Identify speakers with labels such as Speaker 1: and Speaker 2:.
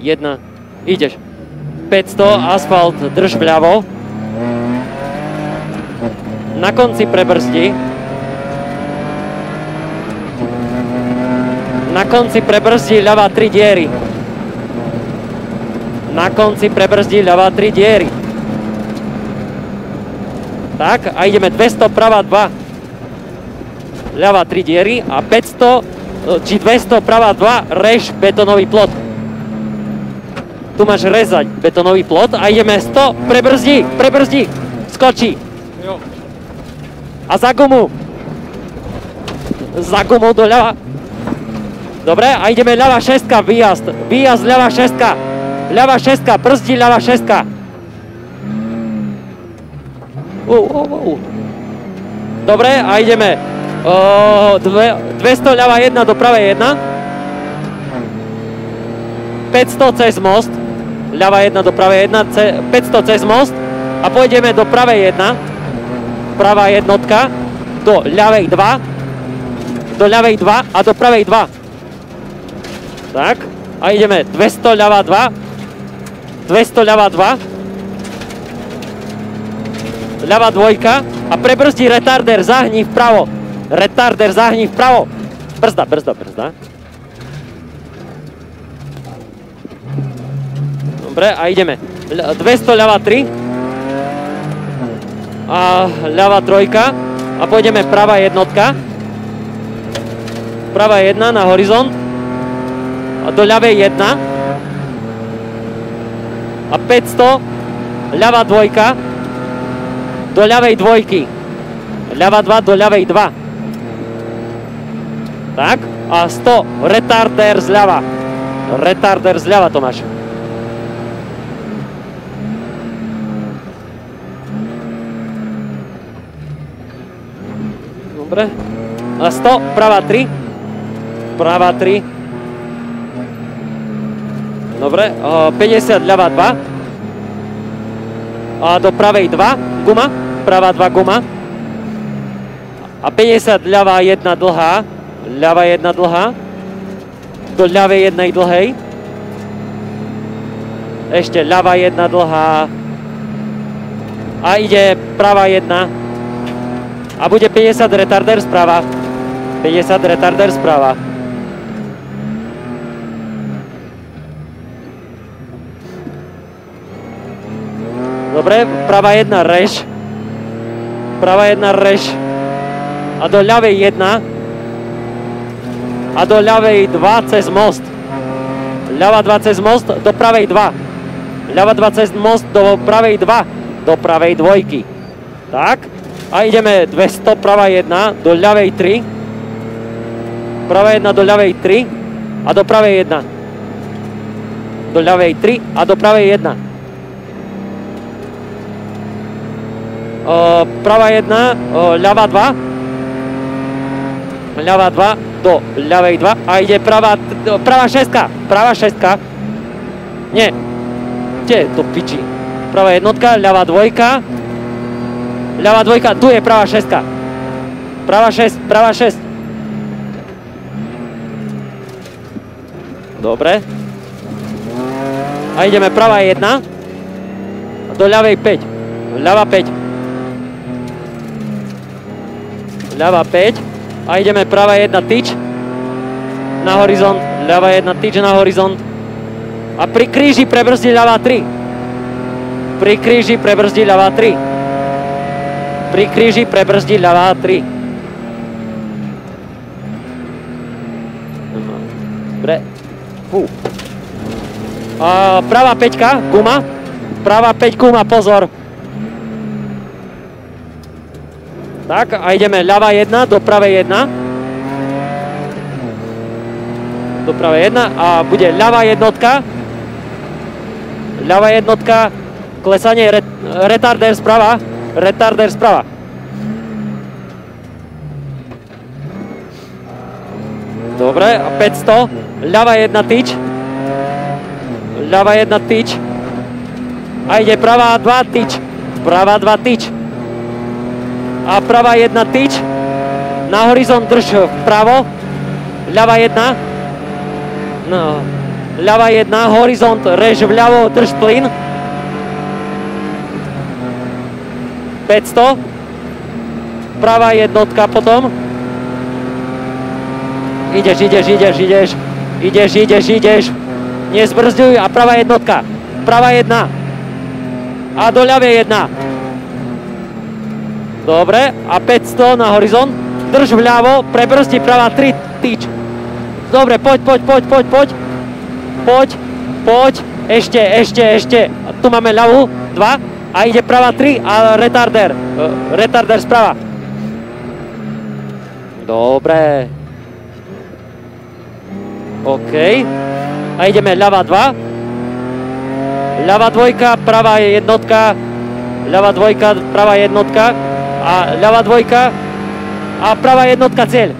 Speaker 1: 1, ideš. 500, asfalt, drž vľavo. Na konci prebrzdi. Na konci prebrzdi ľava 3 diery. Na konci prebrzdi ľava 3 diery. Tak, a ideme 200, pravá 2. Ľava 3 diery a 500, či 200, pravá 2, rež betónový plot. Tu máš rezať betónový plot a ideme 100, prebrzdi, skočí.
Speaker 2: Jo.
Speaker 1: A za gumu doľava. Dobre, a ideme ľava 6, výjazd ľava 6, ľava 6, brzdi ľava 6. Dobre, a ideme 200 ľava 1 do pravej 1. 500 cez most, ľava 1 do pravej 1, 500 cez most a pôjdeme do pravej 1, pravá jednotka, do ľavej 2, do ľavej 2 a do pravej 2. Tak, a ideme 200 ľava 2, 200 ľava 2, ľava 2 a prebrzdi retarder, zahni vpravo, brzda. Dobre, a ideme 200 ľava 3 a ľava 3 a pôjdeme pravá jednotka, pravá 1 na horizont a do ľavej 1 a 500 ľava 2 do ľavej 2, ľava 2 do ľavej 2. Tak, a 100 retarder zľava, Tomáš. Dobre, a 100, pravá 3, dobre, 50 ľava 2 a do pravej 2, guma, pravá 2 guma a 50 ľava 1 dlhá, do ľavej 1 dlhej, ešte ľava 1 dlhá a ide pravá 1 a bude 50 retarder sprava. Dobre, pravá 1 rež a do ľavej 1 a do ľavej 2 cez most. Ľava 2 cez most do pravej 2. Ľava 2 cez most do pravej 2. Do pravej 2. Tak. A ideme 200, pravá 1 do ľavej 3. Pravá 1 do ľavej 3 a do pravej 1. Do ľavej 3 a do pravej 1. Pravá 1, ľava 2. Ľava 2 do ľavej 2 a ide pravá 6. Pravá 6. Nie. Kde je to piči? Pravá jednotka, ľava 2. Ľava 2, tu je pravá 6. Pravá 6. Dobre. A ideme pravá 1 do ľavej 5. Ľava 5. Ľava 5. A ideme pravá 1 tyč na horizont. Ľava 1 tyč na horizont. A pri kríži prebrzdi ľava 3. Pri kríži prebrzdi ľava 3. Pri kríži prebrzdi ľava 3. Dobre. A pravá 5, guma. Pravá 5, guma, pozor. Tak, a ideme ľava 1 do pravej 1. Do pravej 1 a bude ľava jednotka. Ľava jednotka, klesanie, retarder sprava. Dobre, a 500, ľava 1 tyč. Ľava 1 tyč. A ide pravá 2 tyč. Pravá 2 tyč. A pravá 1 tyč. Na horizont drž vpravo. Ľava 1. No. ľava 1, horizont, rež vľavo, drž plyn. 500. Pravá jednotka potom. Ideš. Nezbrzďuj a pravá jednotka. Pravá 1. A do ľavej 1. Dobre, a 500 na horizont. Drž vľavo, prebrzdi pravá 3, tyč. Dobre, poď. Ešte. Tu máme ľavú, 2. A ide pravá 3 a retarder sprava. Dobre. OK. A ideme ľava 2. Ľava 2, pravá jednotka. Ľava 2, pravá jednotka. A ľava 2 a pravá jednotka cieľ.